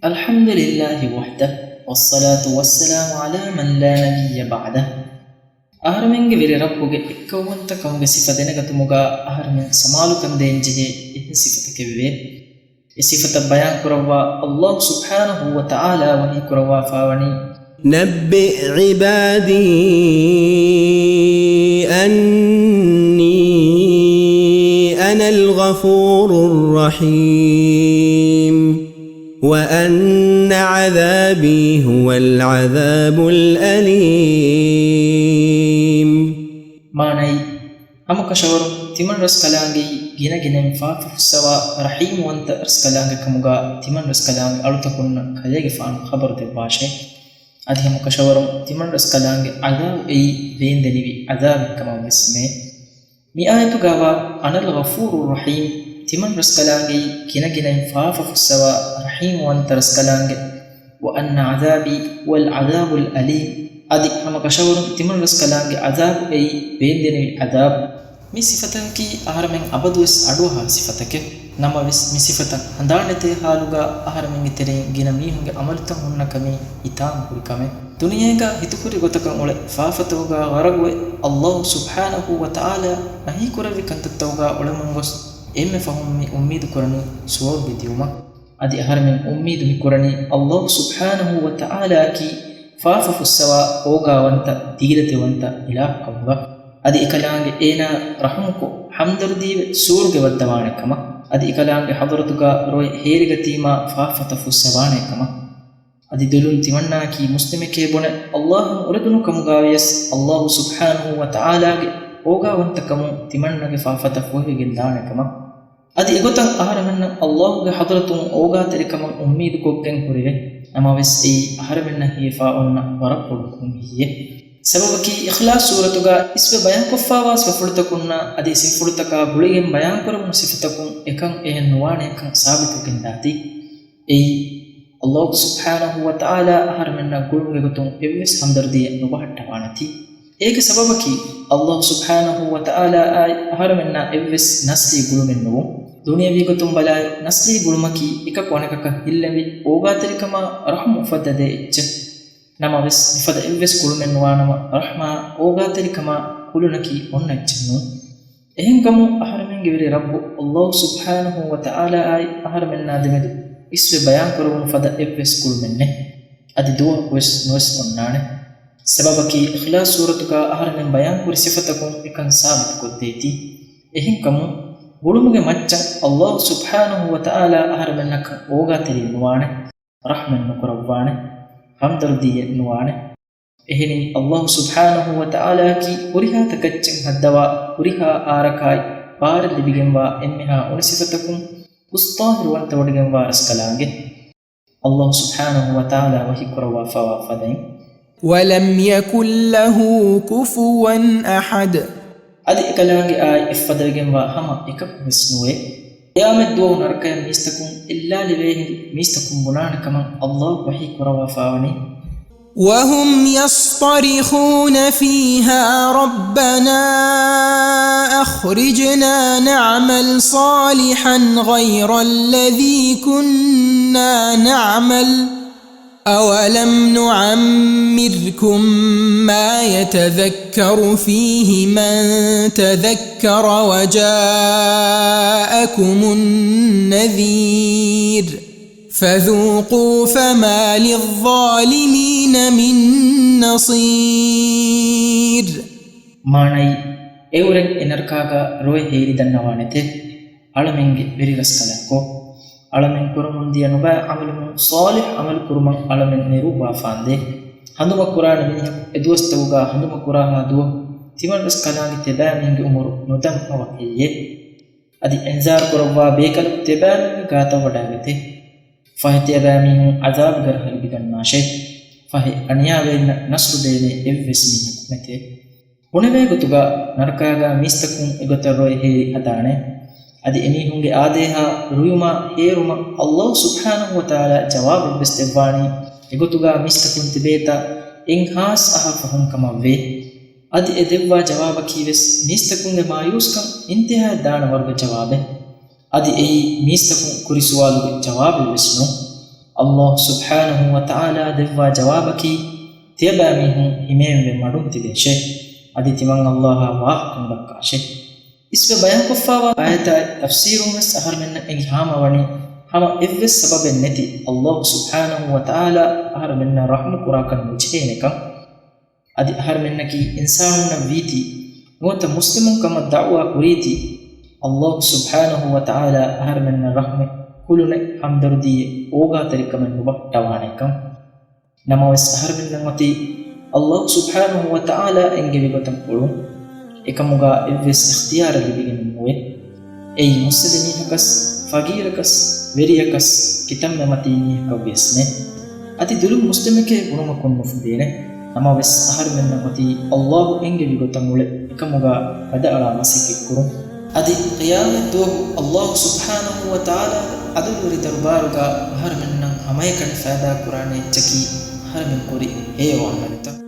الحمد لله وحده والصلاة والسلام على من لا نبي بعده. أهرمنگ ویری ربوگه اکوانت کونگه صفت نگتموگا أهرمن سمالو کم دینجه إذن صفت كبير صفت بیان کروا الله سبحانه وتعالى وحي کروا فاوني نبئ عبادي أني أنا الغفور الرحيم وأن عذابي هو العذاب الأليم. ماني أمك شور تمن رسكلانجي جينا جينا فاف سوا رحيم وانت رسكلانج كموجا تمن رسكلانج أرتكون خليج فان خبر تباشة أدي أمك شور تمن رسكلانج عذاب أي بين دنيبي عذاب كما بسمه مئات جوا أنا الغفور الرحيم تمن رسكلانجي جينا جينا فاف سوا رحيم وانت رسكلانج وأن عذابي والعذاب الأليم أدي أمك شور تمن رسكلانج عذاب أي بين دنيبي عذاب مي صفتك أهرمن أبدوس أدوها صفتك نما مي صفتك هندانته حالوغا أهرمن ترين جينا ميهونගේ අමලතම් හොන්නකමි ඊතාම් කුරිකමෙ දුනියේගා හිතුකුරි ගොතක මොල ෆාෆතෝගා වරගොය අල්ලාහ් සුබ්හානහු වතාලා නහි කුරවි කන්තතෝගා ඔලමුන් ගොස් එම්මෙ ෆහුම්මි උම්මීදු කරනු සුවර් බිදියුම අදි අහරමෙන් උම්මීදු මි කරණි අල්ලාහ් සුබ්හානහු වතාලා කි ෆාෆෆු සවා ඕගා වන්ත දීරතවන්ත ඉලාහ කවවා أدي إكلانج إينا رحمك حمدردي سورج والدوانكما أدي إكلانج حضرتك روي هيرج تيما فافتف السوانكما أدي دلول تمنا كي مسلمك بنا الله أردنك مغاويس الله سبحانه وتعالى أوغا وانتكمو تمنا فافتف وهي جندانكما أدي إغوتان أهرمن الله حضرتم أوغا تركم أميد كوكين كوريه أما بس أي أهرمن هي فاؤنا وربكم هي سببكي إخلاص سورتك اسم بيان كفاوا سفلتكنا أدي سفلتك بلغم بيان كرم صفتكم إكن إهن نوان إكن ثابتكن داتي أي الله سبحانه وتعالى أهرمنا قلوم يغتون إبس همدردي نبهت توانتي إيك سببكي الله سبحانه وتعالى أهرمنا إبس نسلي قلوم النو دنيا بيغتون بلاي نسلي قلومكي إكا قوانكك إلمي أوغاتركما رحم فدده إتش نما بس نفذ إبس كل من وانما رحمة أوغاتري كما كلناكي ونجنو إهن كمو أحرمين جبري رب الله سبحانه وتعالى أحرمين نادمدو إسو بيان كرون فذ إبس كل منه أدي دوا ويس نوس ونانه سببكي إخلاص سورتك أحرمين بيان كري صفتكم إكن ثابت كديتي إهن كمو بولمغي مچا الله سبحانه وتعالى أحرمينك أوغاتري نوانه رحمن نكروانه همدردية نوانه إهني الله سبحانه وتعالى كي وريها تكتشن هدوا وريها آركاي بار اللي بيجنوا إمها ونصفتكم أستاهر وانت ودجنوا أسكالانجه الله سبحانه وتعالى وهي كروا فوافدين ولم يكن له كفوا أحد أدي إكلانجي إفدر جنوا هما إكب مسنوه يا مدوه نركا ميستكم إلا لبيه ميستكم بنان كمان الله وحي كروا فاوني وهم يصطرخون فيها ربنا أخرجنا نعمل صالحا غير الذي كنا نعمل أولم نعمركم ما يتذكر فيه من تذكر وجاءكم النذير فذوقوا فما للظالمين من نصير. ماني اورن انركاغا روي هيري دنوانته علمنگي بيرغسكلكو علمن كرمندي نوبا عمل صالح عمل كرم علمن نيروبا فاندي هندم قران من ادوستوغا هندم قران دو تيمن رسكلانگي تبامنگي عمر نودم نوكيه ادي انذار كروا بيكل تبامنگي غاتا وداگته فهتي بامين عذاب غرهل بيدناشي فهي انياوين نصر ديني افسمي متي උණවේ ගතුගා නරකාගා මිස්තකුන් එගතරොයි හේරි හදානේ අදි එමිහුන්ගේ ආදේහා රුයුමා හේරුම අල්ලාහ් සුබ්හානහු වතාලා ජවාබ් බෙස්තෙවානි එගතුගා මිස්තකුන් තිබේතා එන් හාස් අහෆහුම් කමවේ අදි එදෙව්වා ජවාබ කීවෙස් මිස්තකුන්ගේ මායුස්කම් ඉන්තිහා දාන වර්ග ජවාබේ අදි එයි මිස්තකුන් කුරි සුවාලුගේ ජවාබ් වෙස්නු Allah subhanahu wa ta'ala devwa jawabaki tiyabamihu himembe madum tibeshe adi timan Allah wahkam dakkashe isbe bayan kuffawa ayata tafsirun was ahar menna engi hama wani hama evves sababen neti Allah subhanahu wa ta'ala ahar menna rahmu kurakan mujhenekam adi ahar menna ki insanuna viti nuata muslimun kama da'wa kuriti Allah subhanahu wa ta'ala ahar menna rahme kulune hamdardiye oga tarikamen nubattawanekam namawes ahar menna mati Allah subhanahu wa ta'ala enge vigotam pulu ekamuga evves ikhtiyar libigin muwe ei muslimini hakas fagirakas veriyakas kitamme matini hakawesne ati dulu muslimike gunuma konnu fudene namawes ahar menna mati Allah enge vigotam mule ekamuga ada ala masike kurun adi qiyamat do Allah subhanahu wa ta'ala aduluri darbaruga ahar menna amayakan faida qur'ane chaki har men kori e wananta